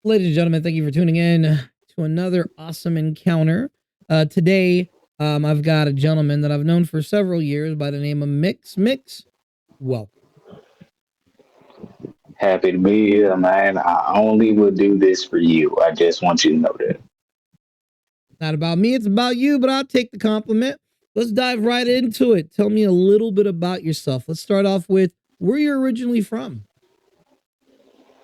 Ladies and gentlemen, thank you for tuning in to another awesome encounter. Today, I've got a gentleman that I've known for several years by the name of Mixx. Mixx, welcome. Happy to be here, man. I only will do this for you. I just want you to know that. Not about me, it's about you, but I'll take the compliment. Let's dive right into it. Tell me a little bit about yourself. Let's start off with where you're originally from.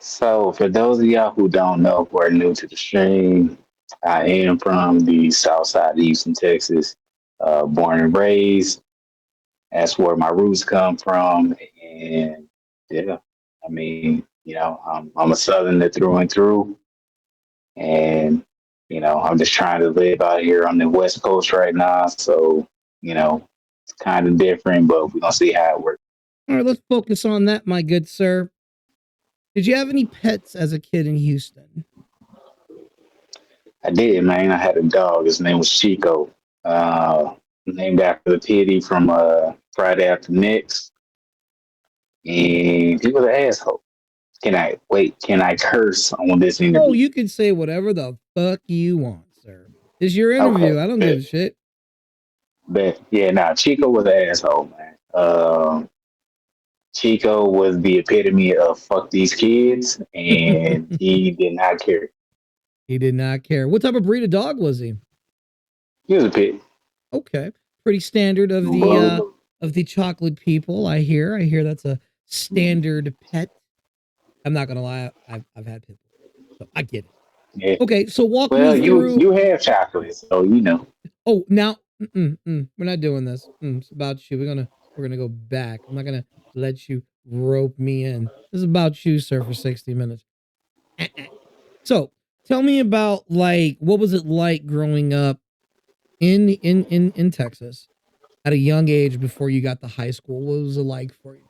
So, for those of y'all who don't know, who are new to the stream, I am from the south side of Houston, Texas. Born and raised. That's where my roots come from. And yeah, I mean, I'm a Southerner through and through. And, I'm just trying to live out here on the West Coast right now. So, it's kind of different, but we're going to see how it works. All right, let's focus on that, my good sir. Did you have any pets as a kid in Houston? I did, man. I had a dog. His name was Chico. Named after the pity from Friday After Next. And he was an asshole. Can I wait? Can I curse on this Oh, interview? you can say whatever the fuck you want, sir. It's your interview. Okay, I don't give bet, a shit. bet. Yeah, nah, Chico was an asshole, man. Chico was the epitome of fuck these kids, and he did not care. He did not care. What type of breed of dog was he? He was a pit. Okay, pretty standard of the chocolate people. I hear. I hear that's a standard pet. I'm not gonna lie. I've had pit bulls, so I get it. Yeah. Okay, so walk me Well, you through. you have chocolate, so you know. Oh, now we're not doing this. It's about you. We're gonna go back. I'm not gonna let you rope me in. This is about you, sir, for 60 minutes. So tell me about like what was it like growing up in Texas at a young age before you got to high school? What was it like for you?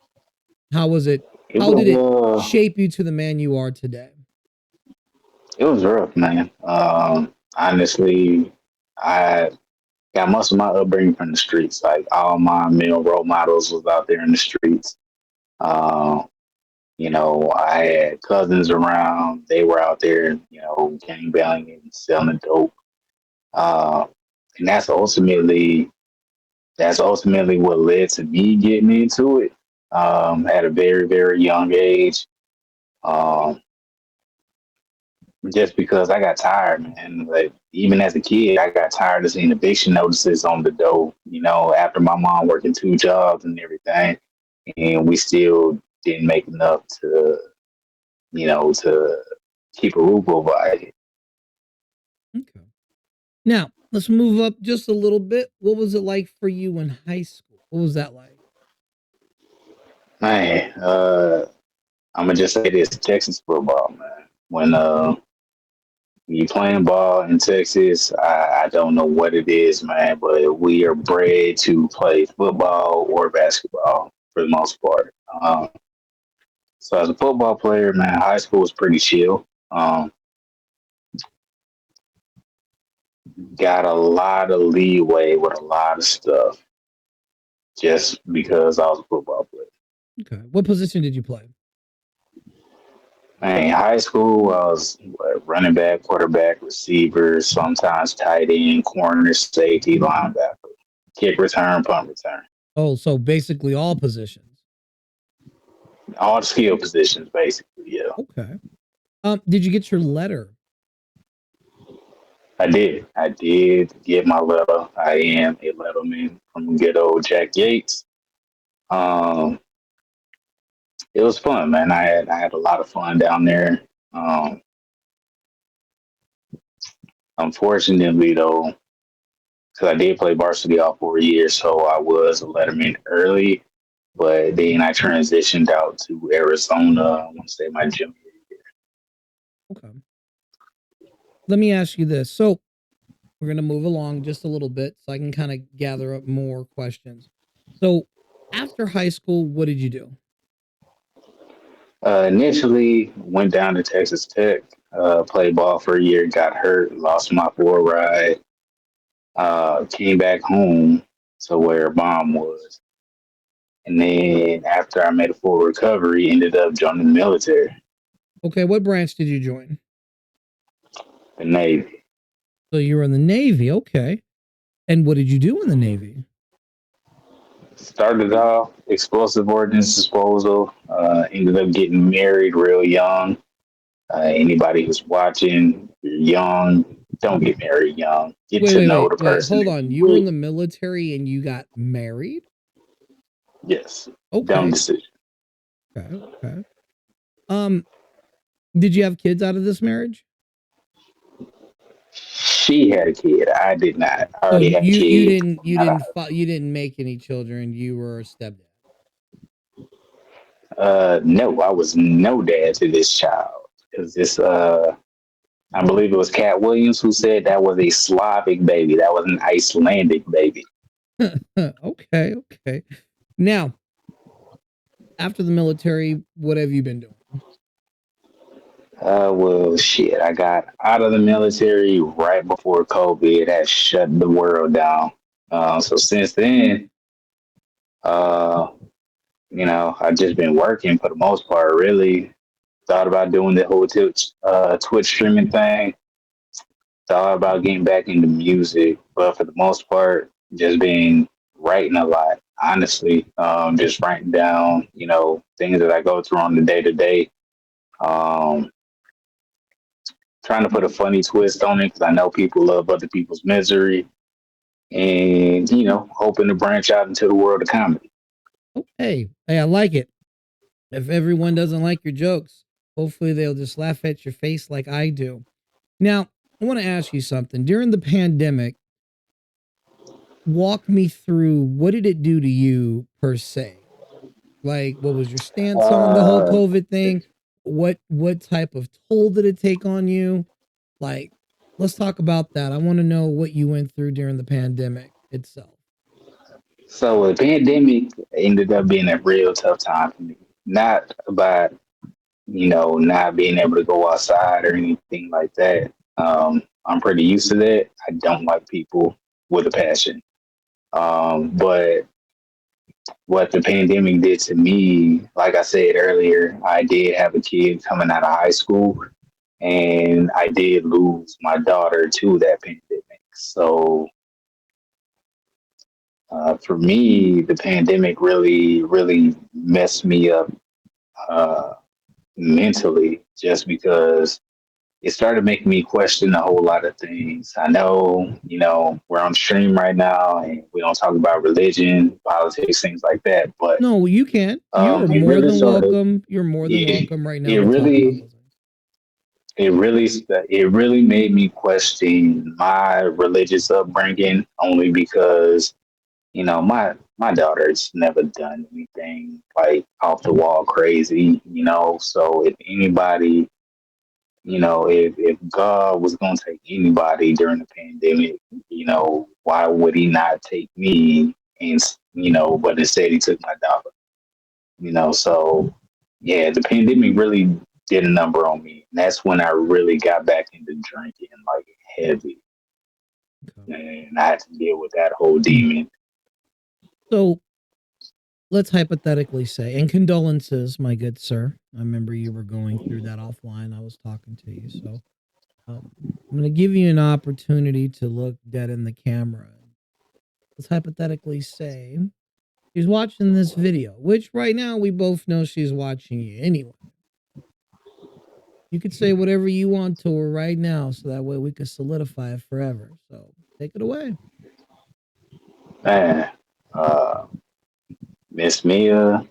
How was it? It How did it was shape you to the man you are today? it was rough, man. Honestly, I got most of my upbringing from the streets. Like all my male role models was out there in the streets. Um, I had cousins around. They were out there, gang banging and selling dope. Uh, and that's ultimately what led to me getting into it at a very, very young age. Um, just because I got tired, man. Like even as a kid, I got tired of seeing eviction notices on the door. After my mom working two jobs and everything, and we still didn't make enough to keep a roof over our head. Okay. Now let's move up just a little bit. What was it like for you in high school? What was that like? Man, I'm gonna just say this: Texas football, man. When you playing ball in Texas, I don't know what it is, man, but we are bred to play football or basketball for the most part. So as a football player, man, high school was pretty chill. Got a lot of leeway with a lot of stuff just because I was a football player. Okay. What position did you play? Man, high school, I was running back, quarterback, receiver, sometimes tight end, corner, safety, linebacker, kick return, punt return. Oh, so basically all positions. All the skill positions, basically, yeah. Okay. Did you get your letter? I did. I did get my letter. I am a letterman from good old Jack Yates. Um, it was fun, man. I had a lot of fun down there. Um, Unfortunately, though, because I did play varsity all 4 years, so I was a letterman early. But then I transitioned out to Arizona. I want to say my junior year. Okay. Let me ask you this. So we're going to move along just a little bit so I can kind of gather up more questions. So after high school, what did you do? Initially, went down to Texas Tech, played ball for a year, got hurt, lost my four ride, came back home to where mom was. And then after I made a full recovery, ended up joining the military. Okay, what branch did you join? The Navy. So you were in the Navy, okay. And what did you do in the Navy? Started off explosive ordnance disposal. Ended up getting married real young. Anybody who's watching, you're young, don't get married young. Get Wait, to wait, know wait, the wait. person Hold that on. you You were in with. the military and you got married? Yes, dumb Okay. decision. Okay. Okay. Um, did you have kids out of this marriage? She had a kid. I did not. I So already had kids. you didn't make any children. You were a stepdad. No, I was no dad to this child because I believe it was Cat Williams who said that was a Slavic baby. That was an Icelandic baby. Okay. Okay. Now, after the military, what have you been doing? Well, shit. I got out of the military right before COVID had shut the world down. So since then, uh, I've just been working for the most part. Really thought about doing the whole Twitch streaming thing. Thought about getting back into music, but for the most part, just been writing a lot. Honestly, just writing down, things that I go through on the day to day. Um, Trying to put a funny twist on it because I know people love other people's misery, and hoping to branch out into the world of comedy. Okay. Hey, I like it. If everyone doesn't like your jokes, hopefully they'll just laugh at your face like I do. Now, I want to ask you something. During the pandemic, walk me through what did it do to you per se? Like, what was your stance on the whole Uh, COVID thing? What type of toll did it take on you? Like, let's talk about that. I want to know what you went through during the pandemic itself. so the pandemic ended up being a real tough time for me. Not about not being able to go outside or anything like that. I'm pretty used to that. I don't like people with a passion. But what the pandemic did to me, like I said earlier, I did have a kid coming out of high school, and I did lose my daughter to that pandemic. So for me, the pandemic really, really messed me up uh, mentally, just because it started making me question a whole lot of things. I know, we're on stream right now and we don't talk about religion, politics, things like that, but No, you can't. You are it more really than sort of, welcome. You're more than it, welcome right now it to talk about really, those things. it really made me question my religious upbringing only because, my daughter's never done anything like off the wall crazy, so if anybody, if God was going to take anybody during the pandemic, why would he not take me? And, but instead he took my daughter, so yeah, the pandemic really did a number on me. And that's when I really got back into drinking like heavy. Okay. And I had to deal with that whole demon. So let's hypothetically say, and condolences, my good sir. I remember you were going through that offline. I was talking to you. So I'm going to give you an opportunity to look dead in the camera. Let's hypothetically say she's watching this video, which right now we both know she's watching you anyway. You could say whatever you want to her right now, so that way we could solidify it forever. So take it away. Man, uh, Miss Mia,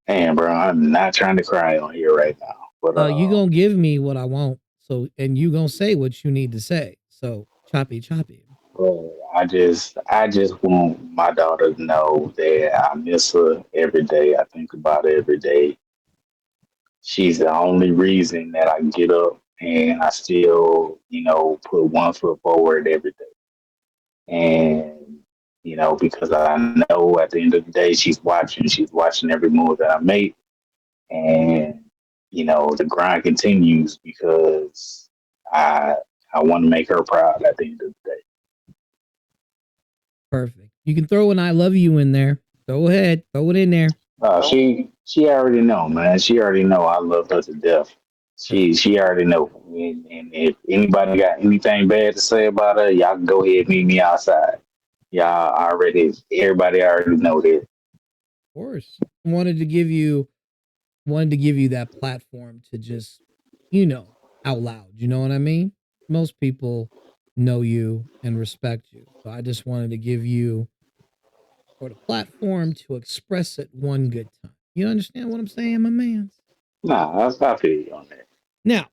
man, bro, I'm not trying to cry on here right now. But You gonna give me what I want. So, and you gonna say what you need to say. So choppy, choppy. I just want my daughter to know that I miss her every day. I think about her every day. She's the only reason that I get up and I still, put one foot forward every day. And, because I know at the end of the day, she's watching every move that I make. And, the grind continues because I, I want to make her proud at the end of the day. Perfect. You can throw an "I love you" in there. Go ahead, throw it in there. She already know, man. She already know I love her to death. She already know. And if anybody got anything bad to say about her, y'all can go ahead and meet me outside. Y'all already, everybody already know that. Of course. Wanted to give you that platform to just, out loud. You know what I mean? Most people know you and respect you. So I just wanted to give you the platform to express it one good time. You understand what I'm saying, my man? Nah, I feel you on that. Now,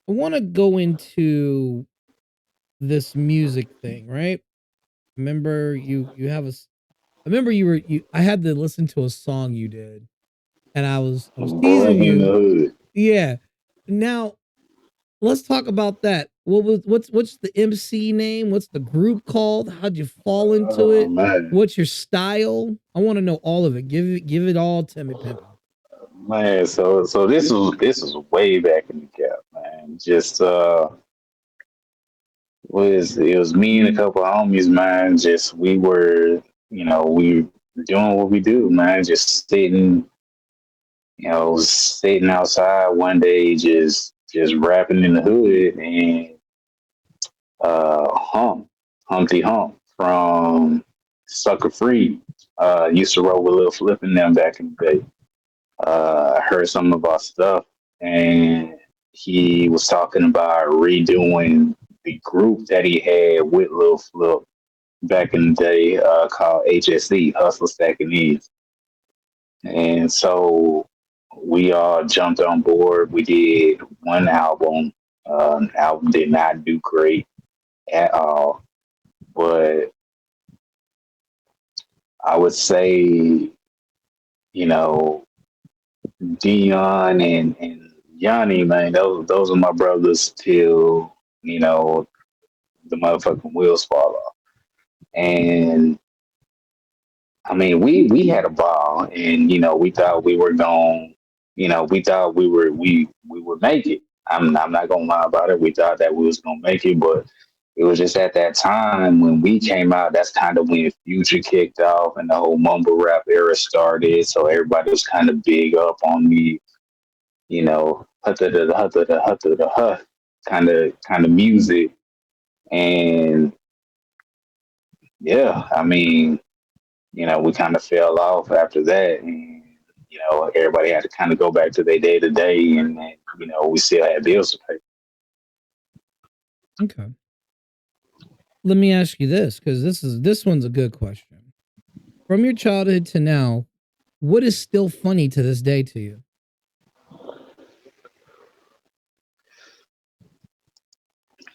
I want to go into this music thing, right? Remember you have I remember I had to listen to a song you did and I was teasing Growing in the you. hood. Yeah. Now, let's talk about that. What's the MC name? What's the group called? How'd you fall into Oh it? man, What's your style? I want to know all of it. Give it all to me, pimpin'. man. So this was way back in the gap, man. Just was it was me and a couple of homies, man. Just we were, we were doing what we do, man. Just sitting, sitting outside one day, just rapping in the hood, and Humpty Hump from Sucker Free used to roll with Lil Flip and them back in the day. Heard some of our stuff, and he was talking about redoing the group that he had with Lil Flip back in the day called HSE, Hustle Stacking Ease. And so we all jumped on board. We did one album. Album did not do great at all, but I would say, you know, Dion and Yanni, man, those are my brothers till, the motherfucking wheels fall off. And I mean, we had a ball, and we thought we were going, we thought we would make it. I'm not gonna lie about it. We thought that we was gonna make it, but it was just at that time when we came out. That's kind of when Future kicked off and the whole mumble rap era started. So everybody was kind of big up on me, kind of music, and yeah, I mean, we kind of fell off after that, and everybody had to kind of go back to their day to day, and we still had bills to pay. Okay. Let me ask you this, because this one's a good question. From your childhood to now, what is still funny to this day to you?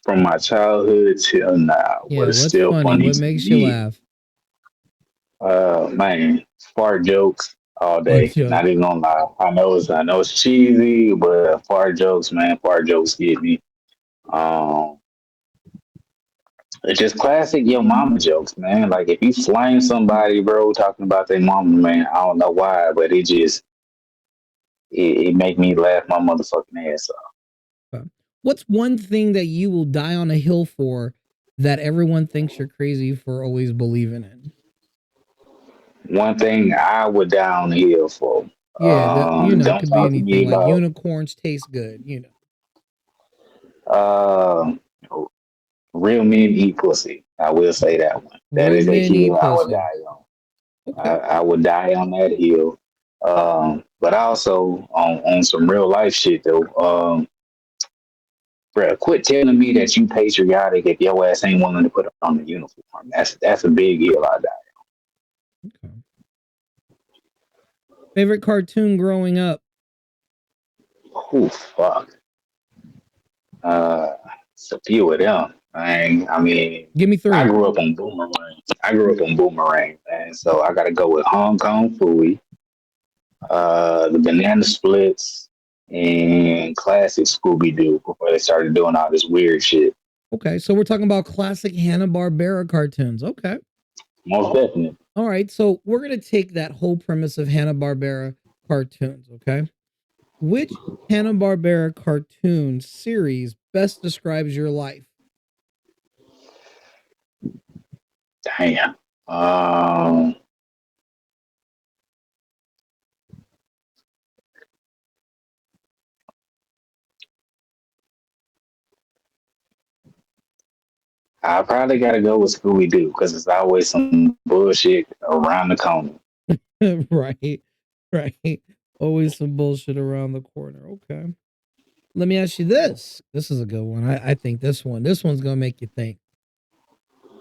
From my childhood till now, what Yeah, is what's still funny? funny What to makes you me, laugh? man, fart jokes all Fart day. Not jokes. even gonna lie. I know it's cheesy, but fart jokes, man, fart jokes get me. Um, it's just classic your mama jokes, man. Like if you flame somebody, bro, talking about their mama, man, I don't know why, but it make me laugh my motherfucking ass off. Okay. What's one thing that you will die on a hill for that everyone thinks you're crazy for always believing in? One thing I would down here for. Yeah, that Don't could be talk to anything me like about unicorns taste good. uh, real men eat pussy. I will say that one. That Real is a men hill eat I would pussy. die on. I, Okay. I would die on that hill. But also on some real life shit though. Bruh, quit telling me that you patriotic if your ass ain't willing to put on the uniform. That's a big hill I die. Okay. Favorite cartoon growing up? Oh fuck. Uh, it's a few of them. I mean, Give me I three. grew up on Boomerang. And so I got to go with Hong Kong Fooey, the Banana Splits, and classic Scooby Doo before they started doing all this weird shit. Okay, so we're talking about classic Hanna-Barbera cartoons. Okay. Most definitely. All right, so we're going to take that whole premise of Hanna-Barbera cartoons, okay? Which Hanna-Barbera cartoon series best describes your life? Damn. Um, I probably gotta go with Scooby Doo because it's always some bullshit around the corner. Right. Right. Always some bullshit around the corner. Okay. Let me ask you this. This is a good one. I think this one's gonna make you think.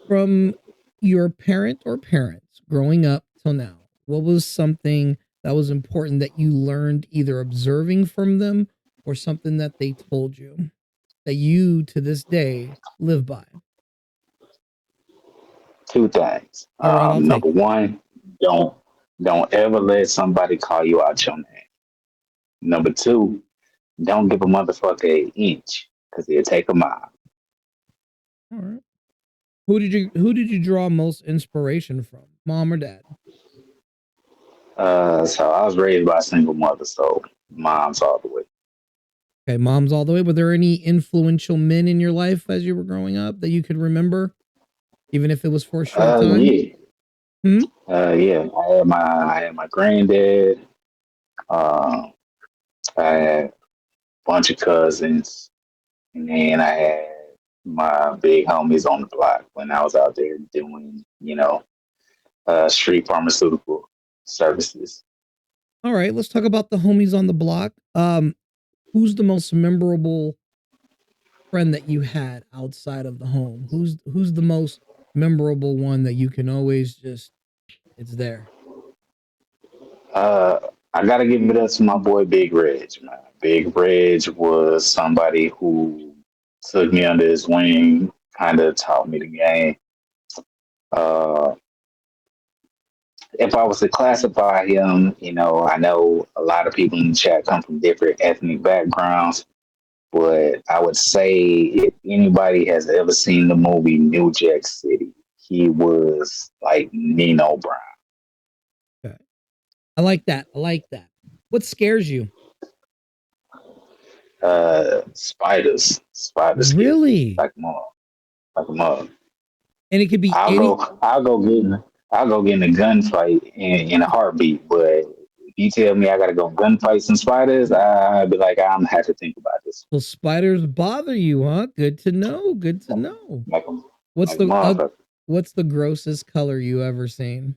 From your parent or parents growing up till now, what was something that was important that you learned either observing from them or something that they told you that you to this day live by? Two things. All right, I'll take Number it. one, don't don't ever let somebody call you out your name. Number two, don't give a motherfucker an inch because he'll take a mile. All right. Who did you draw most inspiration from? Mom or dad? So I was raised by a single mother, so mom's all the way. Okay, mom's all the way. Were there any influential men in your life as you were growing up that you could remember, even if it was for a short time? Yeah, Hmm? yeah. I had my granddad. Uh, I had a bunch of cousins, and then I had my big homies on the block when I was out there doing, street pharmaceutical services. All right, let's talk about the homies on the block. Who's the most memorable friend that you had outside of the home? Who's the most memorable one that you can always just it's there? Uh, I gotta give it up to my boy Big Reg, man. Big Reg was somebody who took me under his wing, kind of taught me the game. Uh, if I was to classify him, I know a lot of people in the chat come from different ethnic backgrounds, but I would say if anybody has ever seen the movie New Jack City, he was like Nino Brown. Okay. I like that. I like that. What scares you? Spiders. Spiders scare me Really? like a mom. Like a mom. And it could be I'll any go. I'll go get in a gunfight in a heartbeat. But if you tell me I gotta go gunfight some spiders, I'd be like, I'm gonna have to think about this. well spiders bother you, huh? Good to know. Good to know. Like a What's like a the motherfucker. what's the grossest color you ever seen?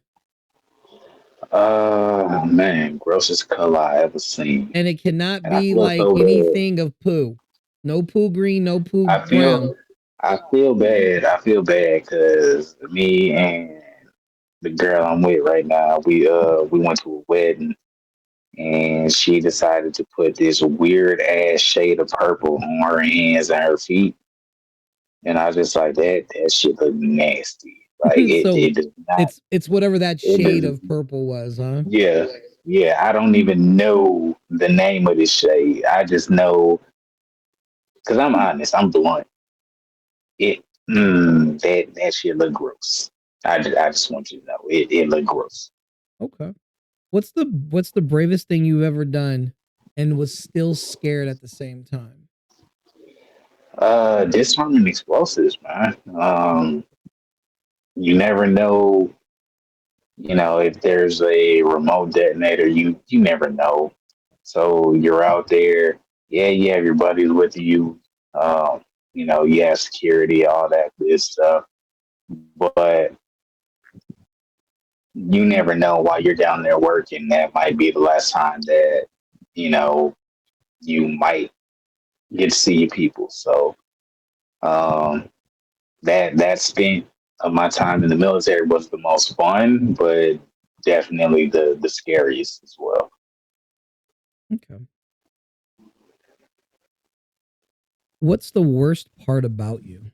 Man, grossest color I ever seen, And it cannot and I be feel like so bad. anything of poo. No poo green, no poo I brown. feel I feel bad. I feel bad because me and the girl I'm with right now, we went to a wedding and she decided to put this weird ass shade of purple on her hands and her feet. And I was just like, that shit look nasty. Like So it does not it's whatever that it shade does of purple was, huh? yeah. Yeah, I don't even know the name of this shade. I just know because I'm honest, I'm blunt. It that shit look gross. I just want you to know it look gross. Okay. What's the bravest thing you've ever done and was still scared at the same time? Disarming explosives, man. You never know, if there's a remote detonator, you never know. So you're out there, yeah, you have your buddies with you, you have security, all that good stuff, but you never know while you're down there working. That might be the last time that you know you might get to see your people. So um, that spent of my time in the military was the most fun, but definitely the scariest as well. Okay. What's the worst part about you?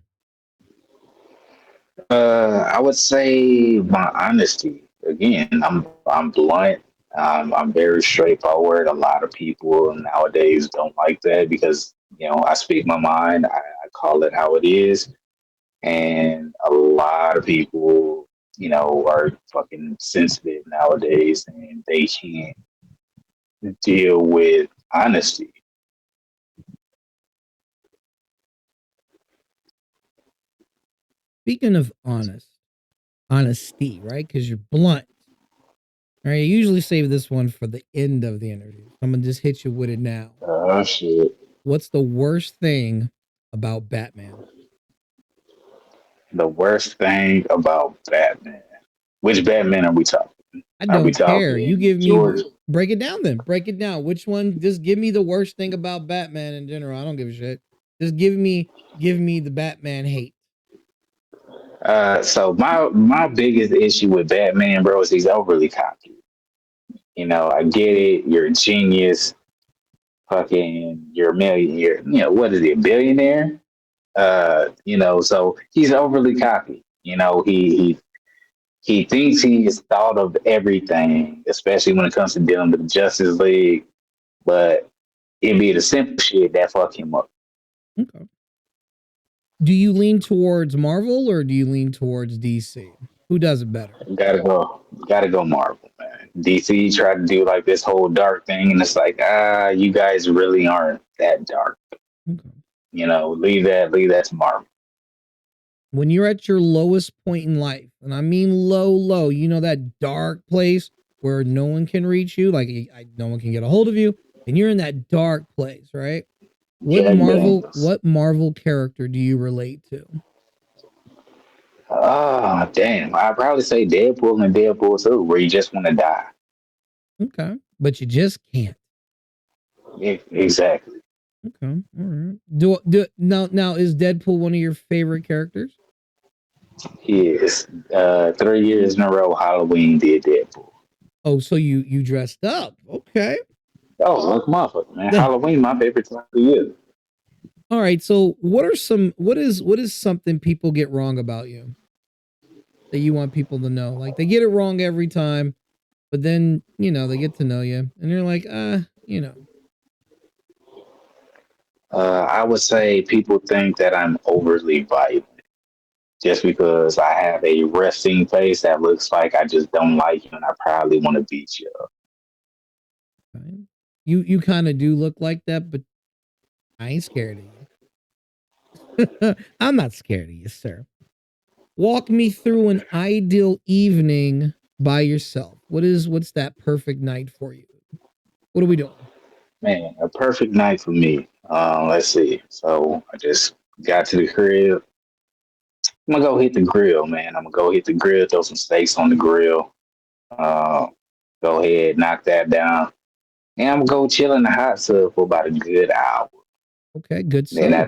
I would say my honesty. Again, I'm blunt. I'm very straightforward. A lot of people nowadays don't like that because I speak my mind. I call it how it is, and a lot of people are fucking sensitive nowadays, and they can't deal with honesty. Speaking of honesty, right? Because you're blunt. All right, I usually save this one for the end of the interview. I'm gonna just hit you with it now. Shit. What's the worst thing about Batman? The worst thing about Batman. Which Batman are we talking? I Are we don't care. You talking give me George? break it down then. Break it down. Which one? Just give me the worst thing about Batman in general. I don't give a shit. Just give me the Batman hate. So my biggest issue with Batman, bro, is he's overly cocky. You know, I get it. You're a genius. Fucking, you're a million. You're, you know, what is he, a billionaire? You know, so he's overly cocky. You know, he thinks he's thought of everything, especially when it comes to dealing with the Justice League. But it'd be the simple shit that fuck him up. Okay. Do you lean towards Marvel or do you lean towards DC? Who does it better? Gotta go Marvel, man. DC tried to do like this whole dark thing, and it's like, you guys really aren't that dark. Okay. You know, leave that to Marvel. When you're at your lowest point in life, and I mean low, you know, that dark place where no one can reach you, like no one can get a hold of you, and you're in that dark place, right? Jack Daniels. What Marvel character do you relate to? Oh, damn. I'd probably say Deadpool and Deadpool 2, where you just want to die. Okay. But you just can't. Exactly. Okay. All right. Do now is Deadpool one of your favorite characters? He is. 3 years in a row, Halloween did Deadpool. Oh, so you dressed up. Okay. Oh, look, motherfucker, man. Halloween, my favorite time of the year. All right. So what is something people get wrong about you that you want people to know? Like they get it wrong every time, but then, you know, they get to know you and you're like, you know. I would say people think that I'm overly violent just because I have a resting face that looks like I just don't like you and I probably want to beat you up. Right? You kind of do look like that, but I ain't scared of you. I'm not scared of you, sir. Walk me through an ideal evening by yourself. What's that perfect night for you? What are we doing? Man, a perfect night for me. Let's see. So I just got to the crib. I'm gonna go hit the grill, man. I'm gonna go hit the grill, throw some steaks on the grill. Uh, Go ahead, knock that down. And I'm gonna go chill in the hot tub for about a good hour. Okay, good Then sub.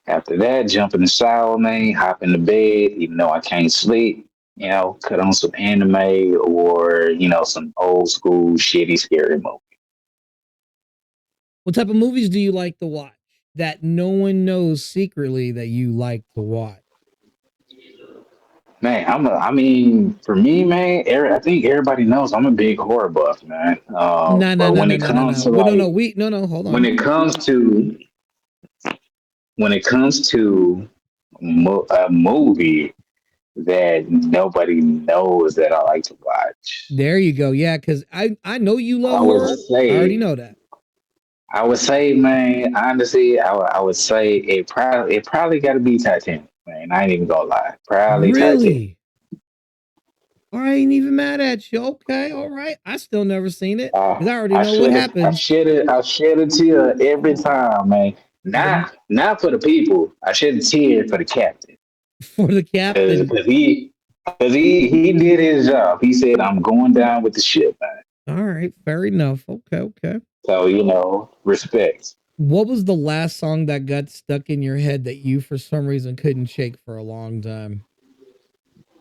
after that, jump in the shower, man, hop in the bed, even though I can't sleep, you know, cut on some anime or, you know, some old school shitty scary movie. What type of movies do you like to watch that no one knows secretly that you like to watch? Man, I mean, for me, man, I think everybody knows I'm a big horror buff, man. Nah, nah, But nah, when nah, it nah, nah, comes nah. to No, no, like, no, hold when on. it comes to, when it comes to a movie that nobody knows that I like to watch, There you go. Yeah, because I know you love I would horror. I already say know that. I would say, man, honestly, I would say it probably got to be Titanic, man. I ain't even gonna lie, probably Titanic. Really? I ain't even mad at you. Okay, all right. I still never seen it because I already know what happens I shed a tear every time, man. for the Not for the people. I shed a tear for the captain for the captain. because he did his job. He said, "I'm going down with the ship, man." All right, fair enough. Okay, okay. So you know, respect. What was the last song that got stuck in your head that you for some reason couldn't shake for a long time?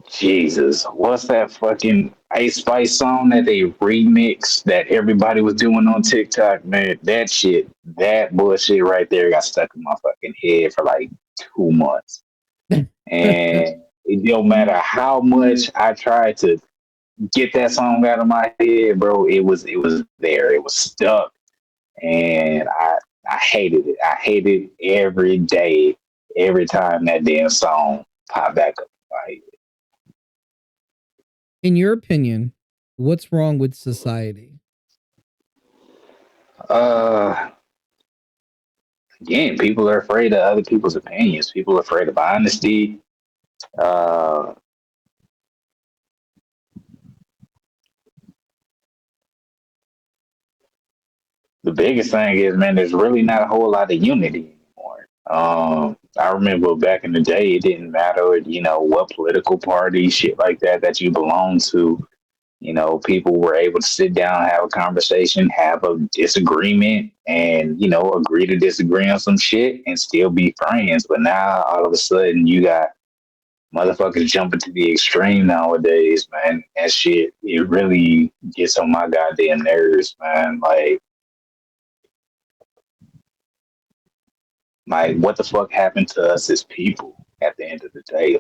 Jesus, what's that fucking Ice Spice song that they remixed that everybody was doing on TikTok, man? That shit, that bullshit right there got stuck in my fucking head for like 2 months. And it don't matter how much I tried to get that song out of my head, bro, it was there. It was stuck. And I hated it. I hated every day, every time that damn song popped back up in my head. In your opinion, what's wrong with society? Uh, Again, people are afraid of other people's opinions. People are afraid of honesty. Uh, the biggest thing is, man, there's really not a whole lot of unity anymore. I remember back in the day, it didn't matter, what political party, shit like that you belonged to. People were able to sit down, have a conversation, have a disagreement, and agree to disagree on some shit and still be friends. But now all of a sudden, you got motherfuckers jumping to the extreme nowadays, man. That shit, it really gets on my goddamn nerves, man. Like what the fuck happened to us as people at the end of the day?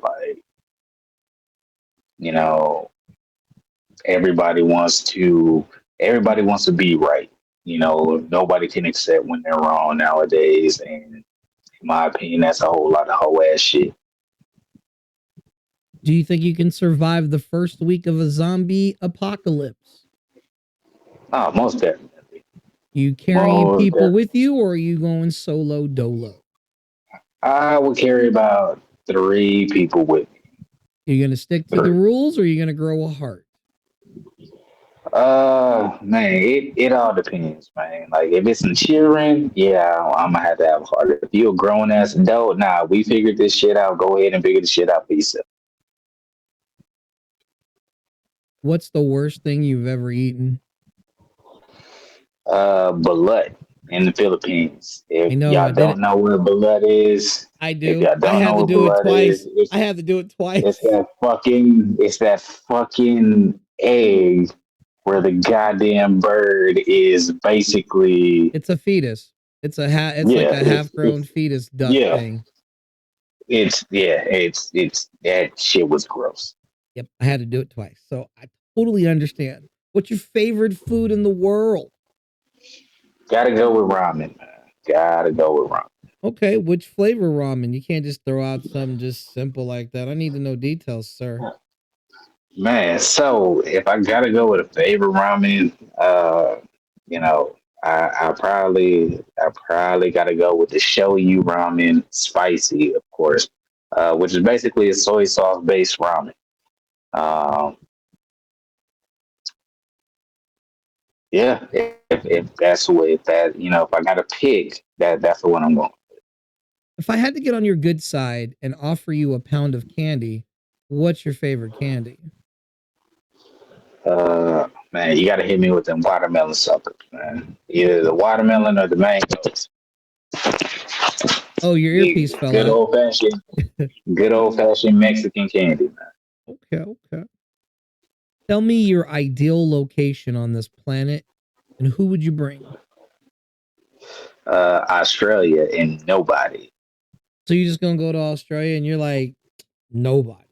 You know, everybody wants to everybody wants to be right. Nobody can accept when they're wrong nowadays, and in my opinion, that's a whole lot of hoe ass shit. Do you think you can survive the first week of a zombie apocalypse? Oh, most definitely. You carrying Most people definitely. with you, or are you going solo dolo? I would carry about 3 people with me. Are you gonna stick to the 3. rules, or are you gonna grow a heart? Man, it all depends, man. Like if it's some children, yeah, I'm gonna have to have a heart. If you're a grown ass adult, nah, we figured this shit out. Go ahead and figure the shit out for yourself. What's the worst thing you've ever eaten? Balut in the Philippines. I If know I y'all did it. don't know what balut is, I if do. y'all I don't had know to what do it balut is, twice. I had to do it it's twice. that fucking egg where the goddamn bird is basically, It's a fetus. It's like yeah, a it's half-grown it's fetus duck yeah, thing. it's that shit was gross. Yep, I had to do it twice. So I totally understand. What's your favorite food in the world? Gotta go with ramen, man. Gotta go with ramen. Okay, which flavor ramen? You can't just throw out something just simple like that. I need to know details, sir. Man, so if I gotta go with a favorite ramen, you know, I probably gotta go with the shoyu ramen, spicy, of course, which is basically a soy sauce based ramen. Um, yeah, if that's what if that if I gotta pick that's the one I'm going. If I had to get on your good side and offer you a pound of candy, what's your favorite candy? Man, you gotta hit me with them watermelon suckers, man. Either the watermelon or the mangoes. Oh, your earpiece fell Good out. old fashioned, good old fashioned Mexican candy, man. Okay, okay. Tell me your ideal location on this planet and who would you bring? Australia and nobody, So you're just gonna go to Australia and you're like, nobody.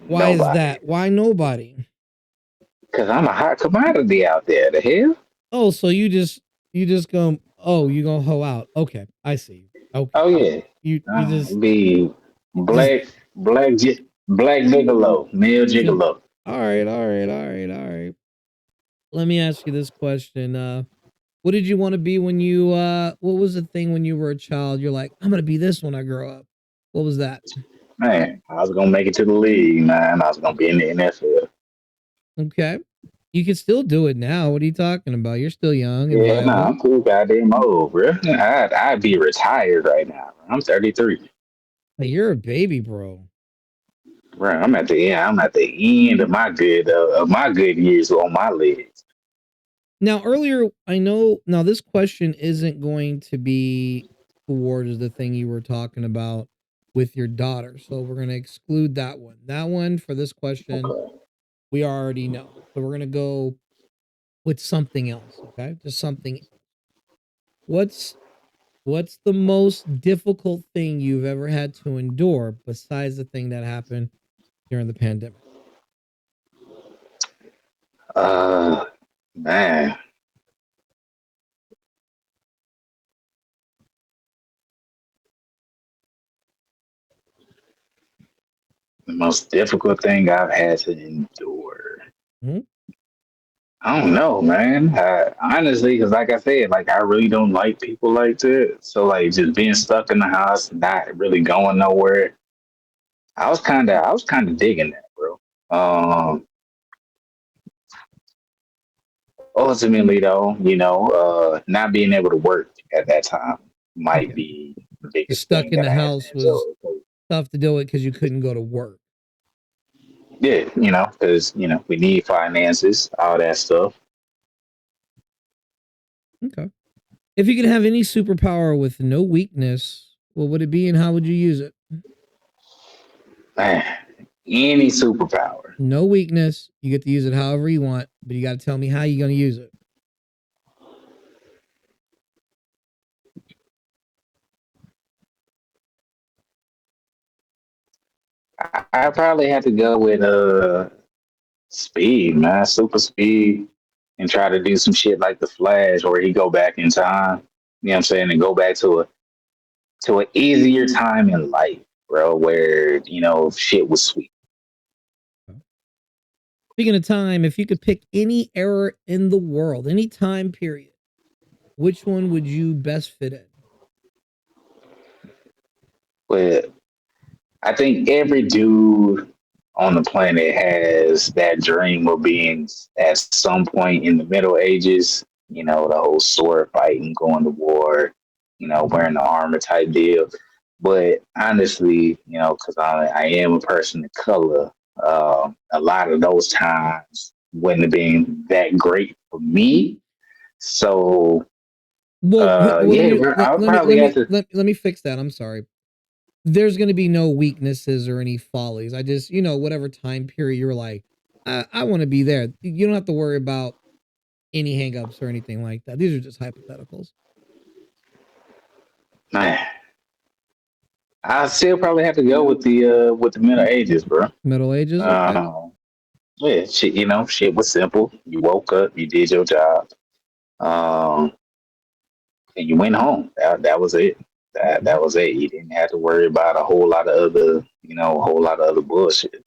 Why is nobody. that? Why nobody? Cause I'm a hot commodity out there. The hell? Oh, so you just go you gonna hoe out. Okay, I see. Okay. Oh yeah, You just be just black gigolo, male okay. gigolo. All right, all right, all right, all right. Let me ask you this question. What did you want to be when you what was the thing when you were a child? You're like, I'm gonna be this when I grow up. What was that? Man, I was gonna make it to the league, man. I was gonna be in the NFL. Okay. You can still do it now. What are you talking about? You're still young and Yeah, nah, viable. I'm too goddamn old, bro. I'd be retired right now. I'm 33. Like, you're a baby, bro. Bro, I'm at the end of my good years on my legs. Now, earlier, I know now this question isn't going to be towards the thing you were talking about with your daughter. So we're going to exclude that one. That one for this question, Okay. we already know. So we're going to go with something else. Okay. Just something. What's What's the most difficult thing you've ever had to endure besides the thing that happened during the pandemic? Uh Man, the most difficult thing I've had to endure. Mhm. I don't know, man. Honestly, because like I said, like I really don't like people like that. So like just being stuck in the house, not really going nowhere. I was kind of digging that, bro. Ultimately, though, not being able to work at that time might Okay. be. biggest Stuck thing in that the I had to house was enjoy. tough to deal with because you couldn't go to work. Yeah, because we need finances, all that stuff. Okay. If you could have any superpower with no weakness, what would it be and how would you use it? Man, any superpower. No weakness. You get to use it however you want, but you got to tell me how you're going to use it. I probably have to go with speed, man, super speed, and try to do some shit like the Flash, where he go back in time. You know what I'm saying, and go back to an easier time in life, bro, where shit was sweet. Speaking of time, if you could pick any era in the world, any time period, which one would you best fit in? But I think every dude on the planet has that dream of being at some point in the Middle Ages. The whole sword fighting, going to war, wearing the armor type deal. But honestly, because I am a person of color, a lot of those times wouldn't have been that great for me. So, Well, yeah, bro, I'll probably have to. let me fix that. I'm sorry. There's going to be no weaknesses or any follies. I just, whatever time period you're like, I want to be there. You don't have to worry about any hangups or anything like that. These are just hypotheticals. Man, I still probably have to go with the Middle Ages, bro. Middle Ages, okay. Uh, yeah, shit, shit was simple. You woke up, you did your job, um, and you went home. That was it. That was it. You didn't have to worry about a whole lot of other, a whole lot of other bullshit.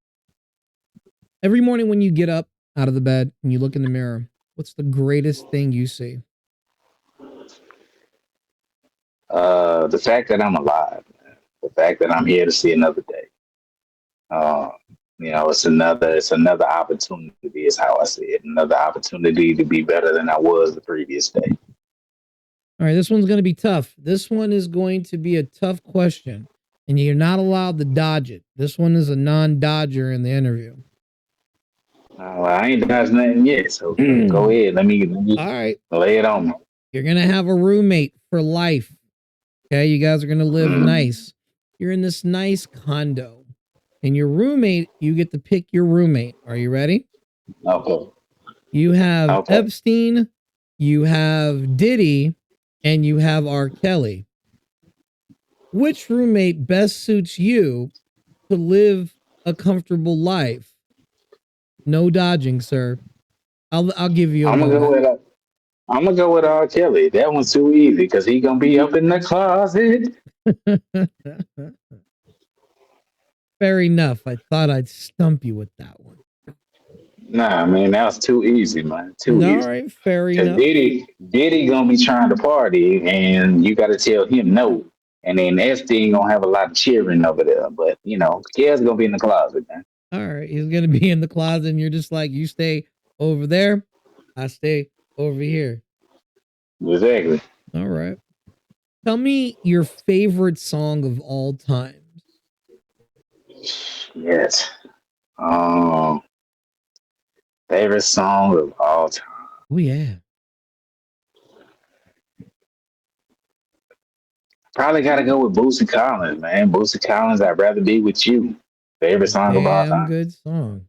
Every morning when you get up out of the bed and you look in the mirror, what's the greatest thing you see? The fact that I'm alive, man. The fact that I'm here to see another day. Uh, it's another opportunity. Is how I see it. Another opportunity to be better than I was the previous day. All right, this one's going to be tough. This one is going to be a tough question, and you're not allowed to dodge it. This one is a non-dodger in the interview. Well, I ain't dodged nothing yet, so go ahead. Let me All right, lay it on me. you're going to have a roommate for life. Okay, you guys are going to live nice. You're in this nice condo, and your roommate, you get to pick your roommate. Are you ready? Okay. You have Okay. Epstein, you have Diddy, and you have R. Kelly. Which roommate best suits you to live a comfortable life? No dodging, sir. I'll give you a I'm gonna go moment. with I'm gonna go with R. Kelly. That one's too easy because he gonna be up in the closet. Fair enough. I thought I'd stump you with that one. Nah, man, that was too easy, man. Too All easy. right, fair Cause enough. Diddy gonna be trying to party, and you got to tell him no. And then Epstein gonna have a lot of cheering over there, but Kel's gonna be in the closet, man. All right, he's gonna be in the closet, and you're just like, you stay over there, I stay over here. Exactly. All right. Tell me your favorite song of all time. Yes. Um, favorite song of all time. Oh yeah. Probably got to go with Boosie Collins, man. Boosie Collins, I'd rather be with you. Favorite song of all Damn time. good song.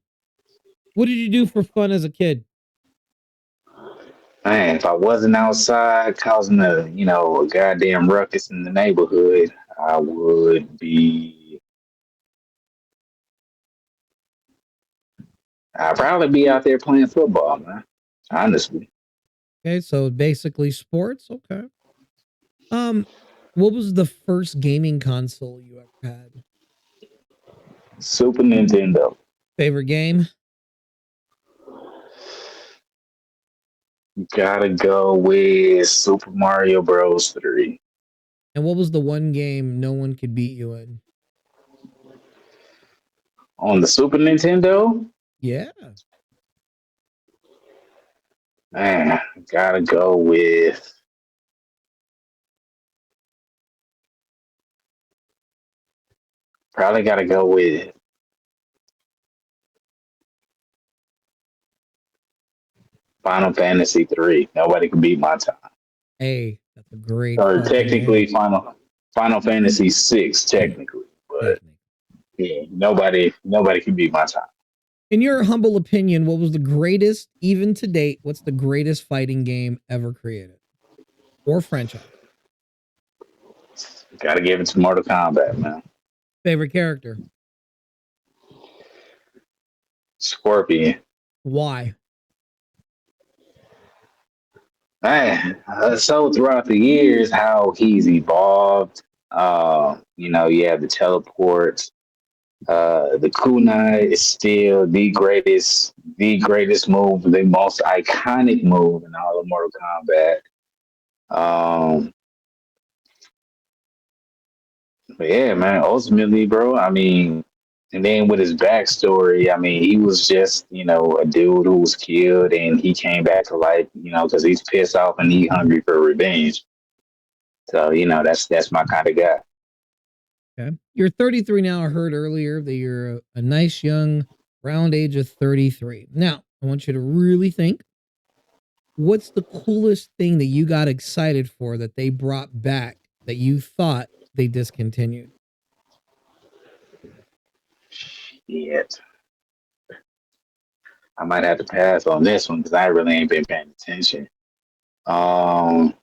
What did you do for fun as a kid? Man, if I wasn't outside causing a goddamn ruckus in the neighborhood, I would be. I'd probably be out there playing football, man. Honestly, Okay, so basically sports. Okay. Um, what was the first gaming console you ever had? Super Nintendo. Favorite game? Gotta go with Super Mario Bros. 3. And what was the one game no one could beat you in? On the Super Nintendo, Yeah. man, gotta go with Probably got to go with Final Fantasy 3. Nobody can beat my time. Hey, that's a great Or fucking technically, game. Final Fantasy 6, technically, but Technique. yeah, nobody can beat my time. In your humble opinion, what was the greatest, even to date, what's the greatest fighting game ever created? Or franchise? Got to give it to Mortal Kombat, man. Favorite character? Scorpion. Why? Man, so throughout the years, how he's evolved. You have the teleports. The kunai is still the greatest move, the most iconic move in all of Mortal Kombat. Um, but yeah, man, ultimately, bro, I mean, and then with his backstory, I mean, he was just, a dude who was killed and he came back to life, because he's pissed off and he hungry for revenge. So, that's my kind of guy. Okay. You're 33 now. I heard earlier that you're a nice young round age of 33. Now, I want you to really think, what's the coolest thing that you got excited for that they brought back that you thought they discontinued? Shit. I might have to pass on this one because I really ain't been paying attention. Um,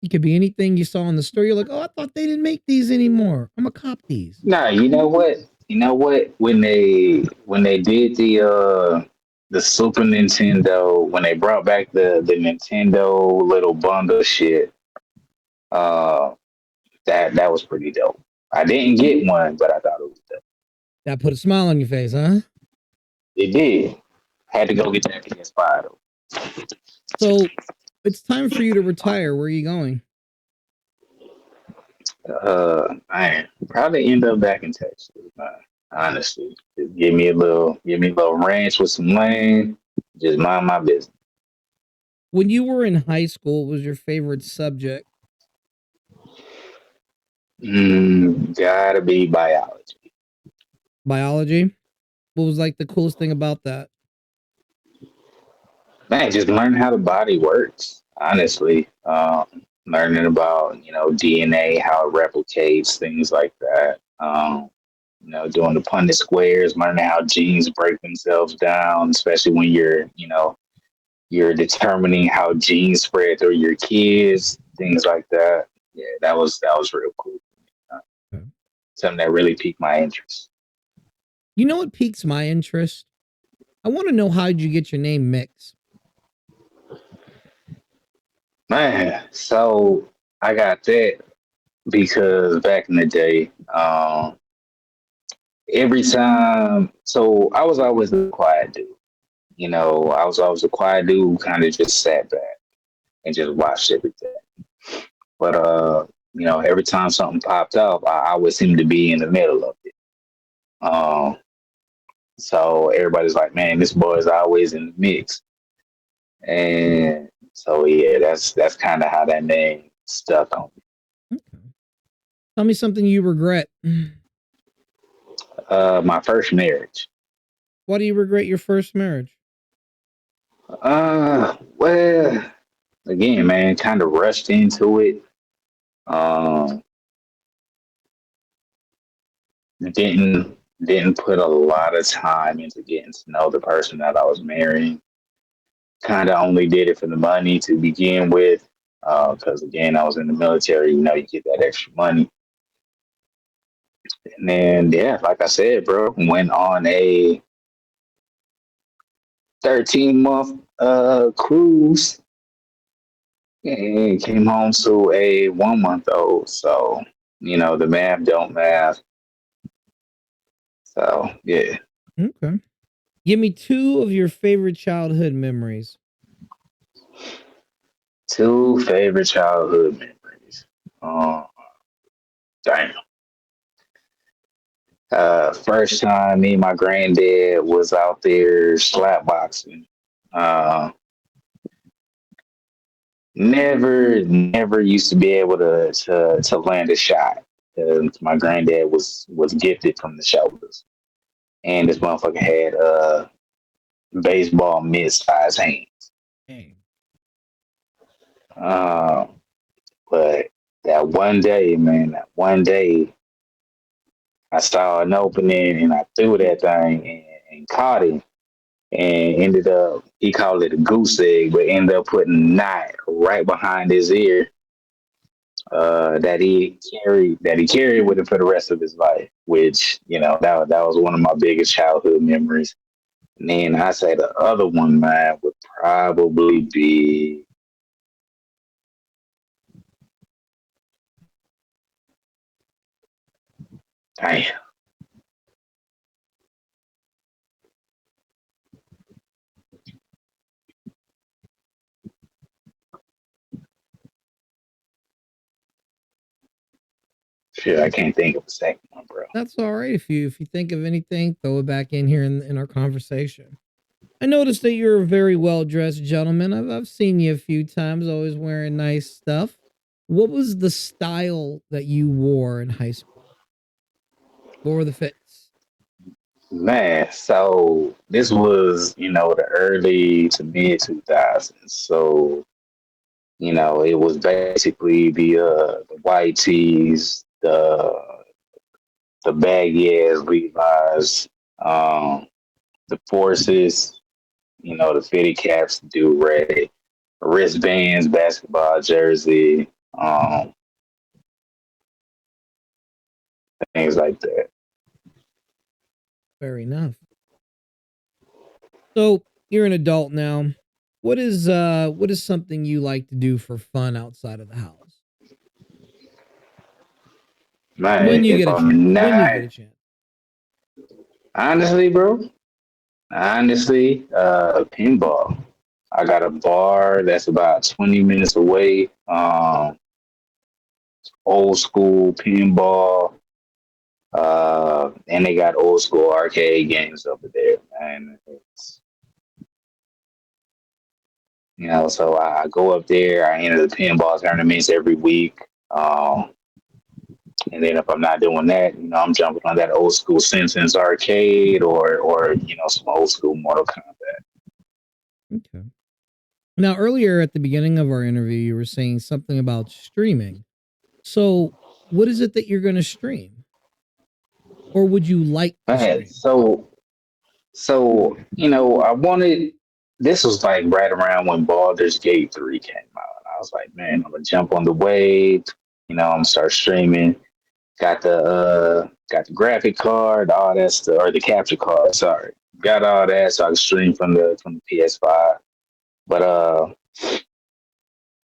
It could be anything you saw in the store. You're like, oh, I thought they didn't make these anymore. I'm gonna cop these. nah, you know what? You know what? When they did the Super Nintendo, when they brought back the Nintendo little bundle shit, uh, that was pretty dope. I didn't get one, but I thought it was dope. That put a smile on your face, huh? It did. Had to go get that PS5 though. So it's time for you to retire. Where are you going? Man, probably end up back in Texas. Honestly, just give me a little ranch with some land. Just mind my business. When you were in high school, what was your favorite subject? Gotta be biology. Biology. What was like the coolest thing about that? Man, just learn how the body works. Honestly, learning about DNA, how it replicates, things like that. Doing the Punnett squares, learning how genes break themselves down, especially when you're determining how genes spread through your kids, things like that. Yeah, that was real cool. Uh, Okay. Something that really piqued my interest. You know what piques my interest? I want to know, how did you get your name Mixx? Man, so I got that because back in the day, every time, so I was always the quiet dude. I was always a quiet dude who kind of just sat back and just watched everything. But every time something popped up, I always seemed to be in the middle of it. Um, so everybody's like, "Man, this boy is always in the mix," and so yeah, that's kind of how that name stuck on me. Okay. Tell me something you regret. My first marriage. Why do you regret your first marriage? Well, again, man, kind of rushed into it. Um, didn't put a lot of time into getting to know the person that I was marrying. Kind of only did it for the money to begin with, because again, I was in the military. You get that extra money, and then yeah, like I said, bro, went on a 13-month cruise and came home to a 1 month old. So the math don't math. So yeah. Okay. Give me two of your favorite childhood memories. Two favorite childhood memories. Uh, Damn. First time me and my granddad was out there slap boxing. Uh, never used to be able to land a shot. because my granddad was gifted from the shoulders, and this motherfucker had baseball mid-sized hands. Dang. Uh, but that one day, man, that one day, I saw an opening and I threw that thing and caught him and ended up he called it a goose egg, but ended up putting a knot right behind his ear that he carried with him for the rest of his life. Which that was one of my biggest childhood memories. And then I say the other one, man, would probably be damn. Shit, I can't think of a second one, bro. That's all right. If you think of anything, throw it back in here in our conversation. I noticed that you're a very well dressed gentleman. I've seen you a few times, always wearing nice stuff. What was the style that you wore in high school? What were the fits? Man, so this was, the early to mid 2000s. So, it was basically the white tees, the baggy ass Levi's, um, the forces, the fitted caps, do red, wristbands, basketball jersey, um, things like that. Fair enough. So you're an adult now. What is something you like to do for fun outside of the house? When Man, you if get a chance. I'm When you not get a chance. honestly, bro, honestly, pinball. I got a bar that's about 20 minutes away. Old school pinball. And they got old school arcade games over there, man. So I go up there. I enter the pinball tournaments every week. Um, and then if I'm not doing that, I'm jumping on that old school Simpsons arcade or some old school Mortal Kombat. Okay. Now, earlier at the beginning of our interview, you were saying something about streaming. So, what is it that you're going to stream? Or would you like to Man, stream? so I wanted. This was like right around when Baldur's Gate 3 came out. I was like, man, I'm gonna jump on the wave. I'm gonna start streaming. Got the graphic card, all that stuff, or the capture card. Sorry, got all that, so I can stream from the PS5. But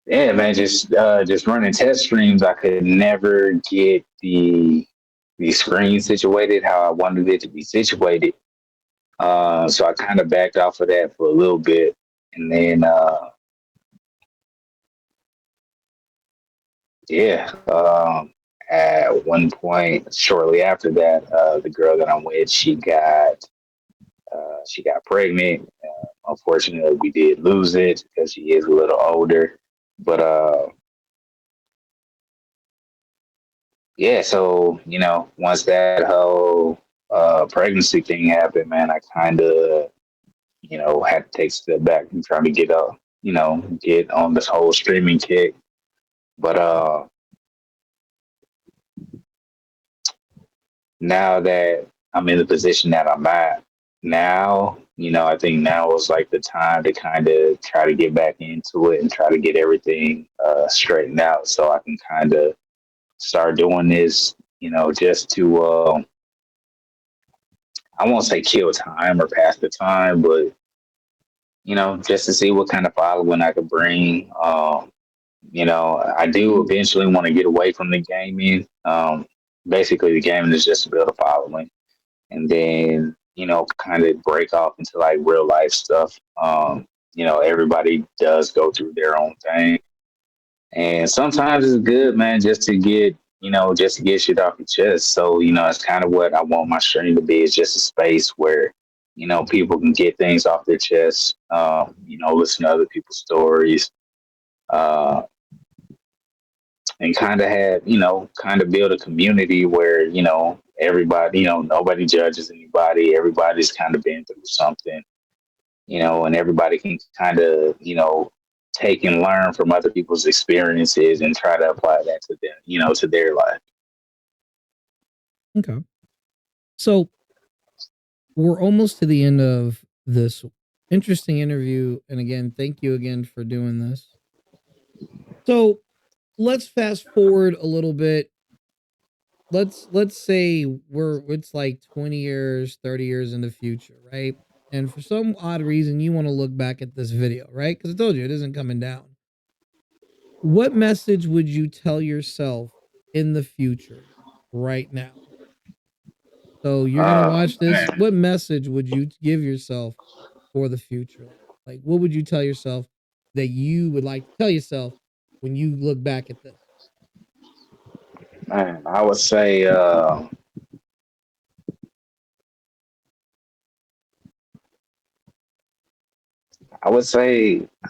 yeah, man, just running test streams. I could never get the screen situated how I wanted it to be situated. So I kind of backed off of that for a little bit, and then yeah, at one point shortly after that, the girl that I'm with, she got pregnant. Unfortunately, we did lose it because she is a little older. But yeah, so once that whole pregnancy thing happened, man, I kind of had to take a step back and try to get on this whole streaming kick. But now that I'm in the position that I'm at now, I think now is like the time to kind of try to get back into it and try to get everything straightened out so I can kind of start doing this, just to, I won't say kill time or pass the time, but, just to see what kind of following I could bring. I do eventually want to get away from the gaming. Basically, the gaming is just to build a following and then kind of break off into like real life stuff. Everybody does go through their own thing, and sometimes it's good, man, just to get shit off your chest. So it's kind of what I want my stream to be, is just a space where people can get things off their chest. Listen to other people's stories. Uh, and kind of have, kind of build a community where, everybody, nobody judges anybody. Everybody's kind of been through something, and everybody can kind of, take and learn from other people's experiences and try to apply that to them, to their life. Okay. So we're almost to the end of this interesting interview. And again, thank you again for doing this. So let's fast forward a little bit. Let's say it's like 20 years, 30 years in the future, right? And for some odd reason, you want to look back at this video, right? Because I told you it isn't coming down. What message would you tell yourself in the future right now? So you're gonna watch this. Man. What message would you give yourself for the future? Like what would you tell yourself that you would like to tell yourself when you look back at this? Man, I would say,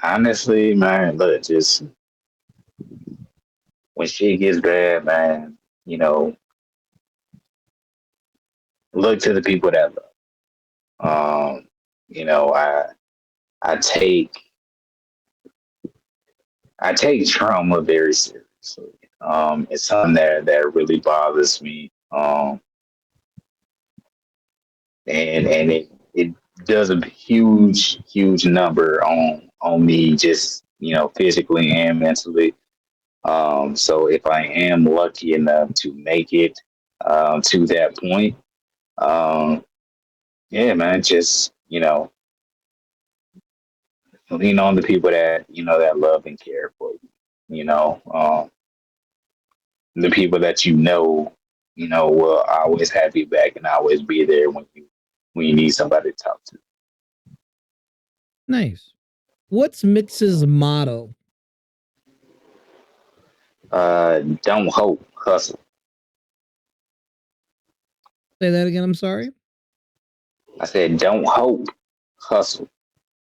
honestly, man, look, just when shit gets bad, man, you know, look to the people that love. Um, you know, I take I take trauma very seriously. It's something that really bothers me. And it does a huge number on me, just physically and mentally. So if I am lucky enough to make it to that point, um, yeah, man, just lean on the people that that love and care for you. The people that will always have you back and always be there when you need somebody to talk to. Nice. What's Mixx's motto? Don't hope, hustle. Say that again. I'm sorry. I said, don't hope, hustle.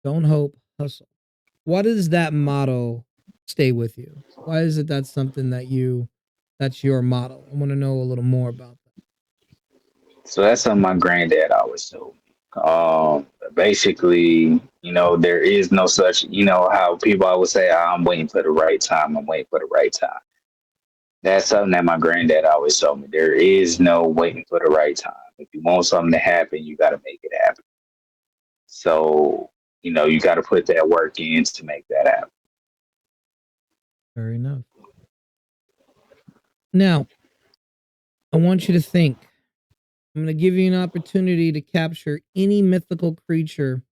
Don't hope, hustle. Why does that motto stay with you? Why is it that's something that's your motto? I want to know a little more about that. So that's something my granddad always told me. Basically, there is no such, how people always say, I'm waiting for the right time. I'm waiting for the right time. That's something that my granddad always told me. There is no waiting for the right time. If you want something to happen, you got to make it happen. So, you got to put that work in to make that happen. Fair enough. Now, I want you to think. I'm going to give you an opportunity to capture any mythical creature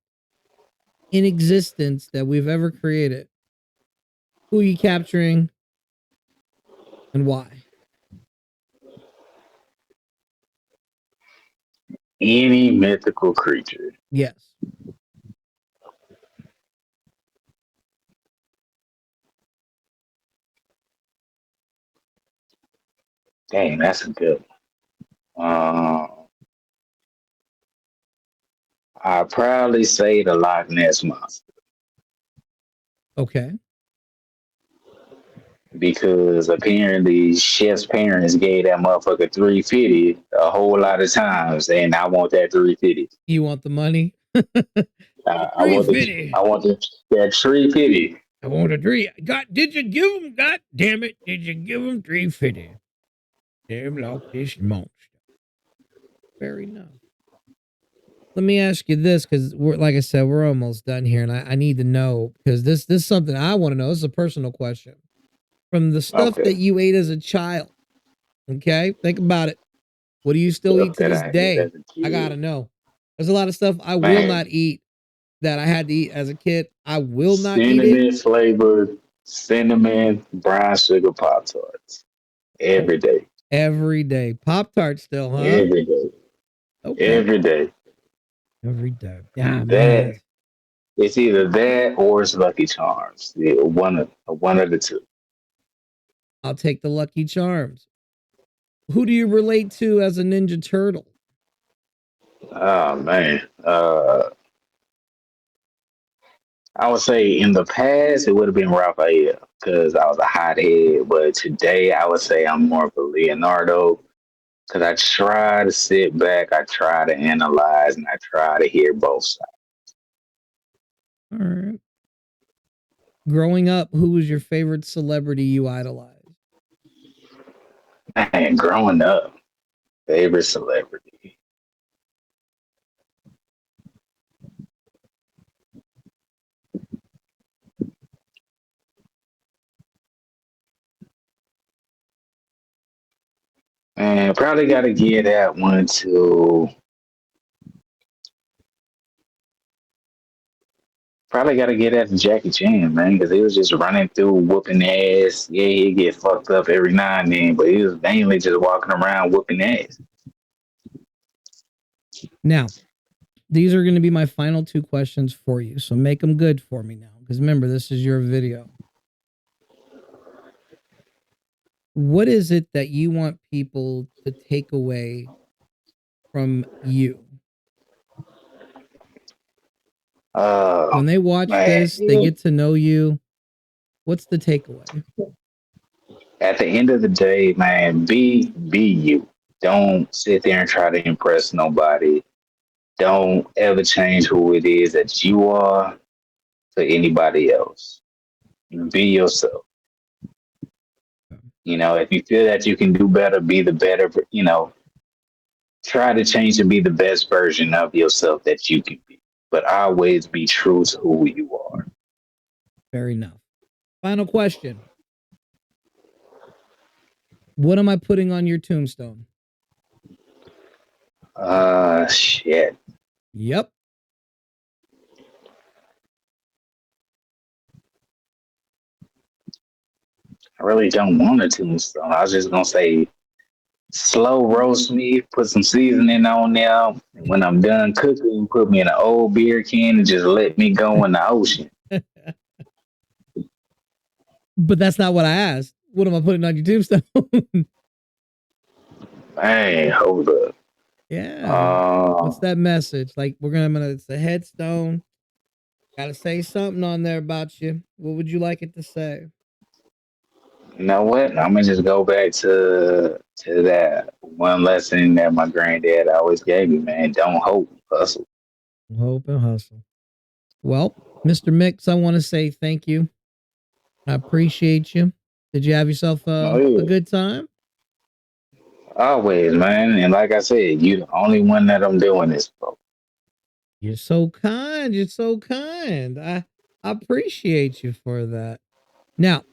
in existence that we've ever created. Who are you capturing and why? Any mythical creature. Yes. Dang, that's a good one. I'd probably say the Loch Ness Monster. Okay. Because apparently Chef's parents gave that motherfucker 350 a whole lot of times, and I want that 350. You want the money? I want the 350. I want the that 350. I want a three. God, did you give him? God damn it! Did you give him 350? Damn, Loch Ness monster. Fair enough. Let me ask you this, because we're like I said, we're almost done here, and I need to know because this is something I want to know. This is a personal question. From the stuff that Okay, you ate as a child, okay, think about it. What do you still eat stuff to that this I ate day? as a I gotta kid, know. There's a lot of stuff I will man. not eat that I had to eat as a kid. I will not eat it. Cinnamon flavored cinnamon brown sugar pop tarts Oh, every day, every day. Pop Tart still, huh? every day, Okay. every day. Every day. Yeah, man. That it's either that or it's Lucky Charms. Yeah, one of the two. I'll take the Lucky Charms. Who do you relate to as a Ninja Turtle? Oh man. I would say in the past it would have been Raphael. because I was a hothead. But today, I would say I'm more of a Leonardo because I try to sit back, I try to analyze, and I try to hear both sides. All right. Growing up, who was your favorite celebrity you idolized? Man, growing up, favorite celebrity. Man, probably got to give that one to. Probably got to get that to Jackie Chan, man, because he was just running through whooping ass. Yeah, he'd get fucked up every now and then, but he was mainly just walking around whooping ass. Now, these are going to be my final two questions for you. So make them good for me now. Because remember, this is your video. What is it that you want people to take away from you? When they watch Man, this, they get to know you. What's the takeaway? at the end of the day, man, be you. Don't sit there and try to impress nobody. Don't ever change who it is that you are to anybody else. Be yourself. You know, if you feel that you can do better, be the better, try to change and be the best version of yourself that you can be. But always be true to who you are. Fair enough. Final question. What am I putting on your tombstone? Shit. Yep. I really don't want a tombstone. I was just gonna say slow roast me, put some seasoning on there. When I'm done cooking, put me in an old beer can and just let me go in the ocean. But that's not what I asked. What am I putting on your tombstone? Hey, hold up. Yeah. What's that message? Like it's a headstone. Gotta say something on there about you. What would you like it to say? You know what? I'm gonna just go back to that one lesson that my granddad always gave me, man. Don't hope, hustle. Hope and hustle. Well, Mr. Mixx, I want to say thank you. I appreciate you. Did you have yourself Oh a yeah. good time? Always, man. And like I said, you the only one that I'm doing this for. You're so kind. You're so kind. I appreciate you for that. Now,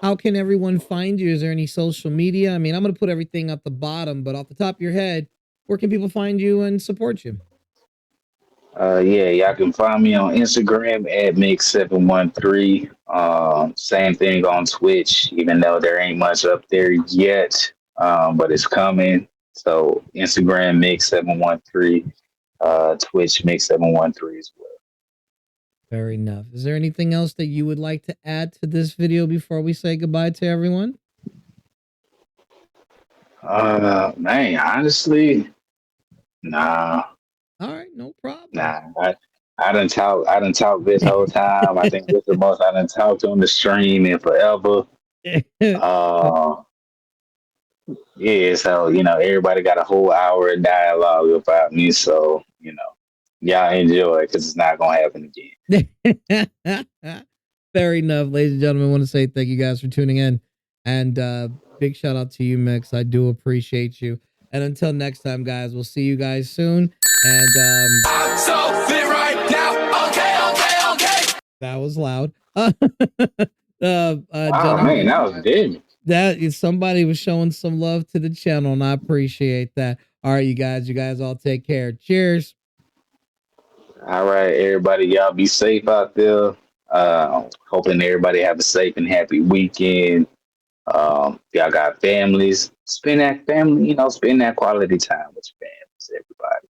how can everyone find you? Is there any social media? I mean, I'm going to put everything at the bottom, but off the top of your head, where can people find you and support you? Yeah, y'all can find me on Instagram at Mixx713. Same thing on Twitch, even though there ain't much up there yet, but it's coming. So Instagram Mixx713, Twitch Mixx713 as well. Fair enough. Is there anything else that you would like to add to this video before we say goodbye to everyone? Man, honestly, nah, All right, no problem. nah. I done talked this whole time. I think this is the most I done talked on the stream in forever. Uh, Yeah, so everybody got a whole hour of dialogue about me, so y'all enjoy because it's not gonna happen again. Fair enough, ladies and gentlemen. I want to say thank you guys for tuning in, and big shout out to you, Mixx. I do appreciate you. And until next time, guys, we'll see you guys soon. And I'm so fit right now. Okay. that was loud. Oh man, that was good. That is somebody was showing some love to the channel, and I appreciate that. All right, you guys all take care. Cheers. All right, everybody, y'all be safe out there. Hoping everybody have a safe and happy weekend. Y'all got families. Spend that quality time with your families, everybody.